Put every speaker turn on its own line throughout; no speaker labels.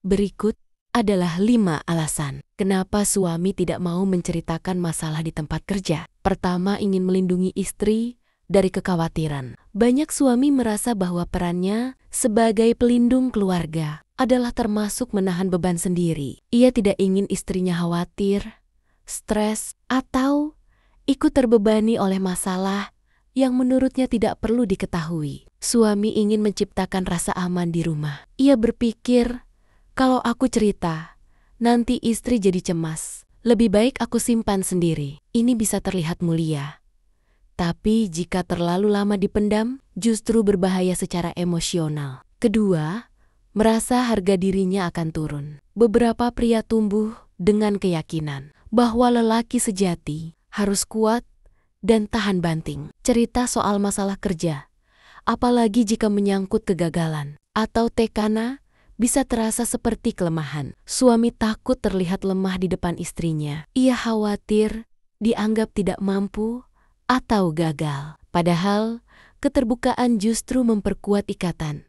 Berikut adalah 5 alasan kenapa suami tidak mau menceritakan masalah di tempat kerja. Pertama, ingin melindungi istri dari kekhawatiran. Banyak suami merasa bahwa perannya sebagai pelindung keluarga adalah termasuk menahan beban sendiri. Ia tidak ingin istrinya khawatir, stres, atau ikut terbebani oleh masalah yang menurutnya tidak perlu diketahui. Suami ingin menciptakan rasa aman di rumah. Ia berpikir, kalau aku cerita, nanti istri jadi cemas. Lebih baik aku simpan sendiri. Ini bisa terlihat mulia. Tapi jika terlalu lama dipendam, justru berbahaya secara emosional. Kedua, merasa harga dirinya akan turun. Beberapa pria tumbuh dengan keyakinan bahwa lelaki sejati harus kuat dan tahan banting. Cerita soal masalah kerja, apalagi jika menyangkut kegagalan atau tekanan, bisa terasa seperti kelemahan. Suami takut terlihat lemah di depan istrinya. Ia khawatir dianggap tidak mampu atau gagal. Padahal, keterbukaan justru memperkuat ikatan,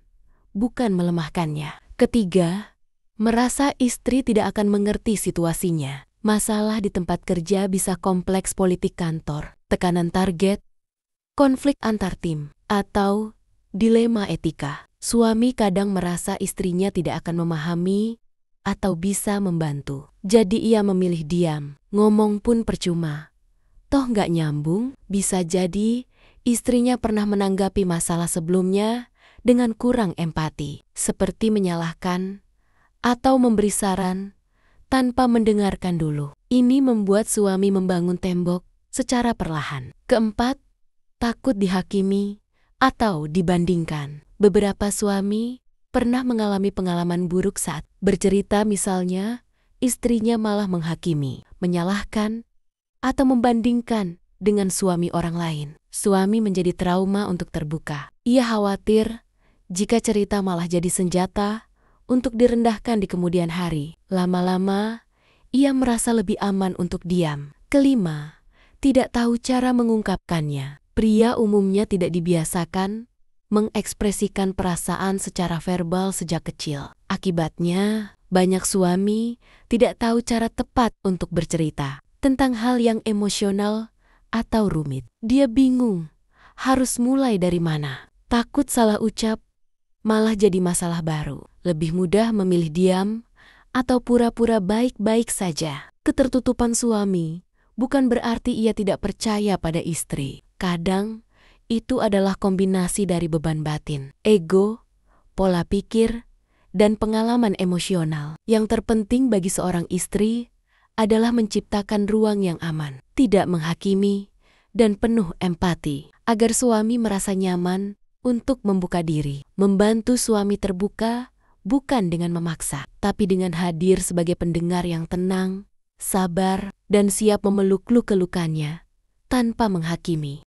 bukan melemahkannya. Ketiga, merasa istri tidak akan mengerti situasinya. Masalah di tempat kerja bisa kompleks politik kantor, tekanan target, konflik antar tim, atau dilema etika. Suami kadang merasa istrinya tidak akan memahami atau bisa membantu. Jadi ia memilih diam, ngomong pun percuma. Toh nggak nyambung. Bisa jadi istrinya pernah menanggapi masalah sebelumnya dengan kurang empati, seperti menyalahkan atau memberi saran tanpa mendengarkan dulu. Ini membuat suami membangun tembok secara perlahan. Keempat, takut dihakimi atau dibandingkan. Beberapa suami pernah mengalami pengalaman buruk saat bercerita, misalnya istrinya malah menghakimi, menyalahkan, atau membandingkan dengan suami orang lain. Suami menjadi trauma untuk terbuka. Ia khawatir jika cerita malah jadi senjata untuk direndahkan di kemudian hari. Lama-lama, ia merasa lebih aman untuk diam. Kelima, tidak tahu cara mengungkapkannya. Pria umumnya tidak dibiasakan mengekspresikan perasaan secara verbal sejak kecil. Akibatnya, banyak suami tidak tahu cara tepat untuk bercerita tentang hal yang emosional atau rumit. Dia bingung harus mulai dari mana. Takut salah ucap, malah jadi masalah baru. Lebih mudah memilih diam atau pura-pura baik-baik saja. Ketertutupan suami bukan berarti ia tidak percaya pada istri. Kadang, itu adalah kombinasi dari beban batin, ego, pola pikir, dan pengalaman emosional. Yang terpenting bagi seorang istri adalah menciptakan ruang yang aman, tidak menghakimi, dan penuh empati, agar suami merasa nyaman untuk membuka diri. Membantu suami terbuka bukan dengan memaksa, tapi dengan hadir sebagai pendengar yang tenang, sabar, dan siap memeluk luka-lukanya tanpa menghakimi.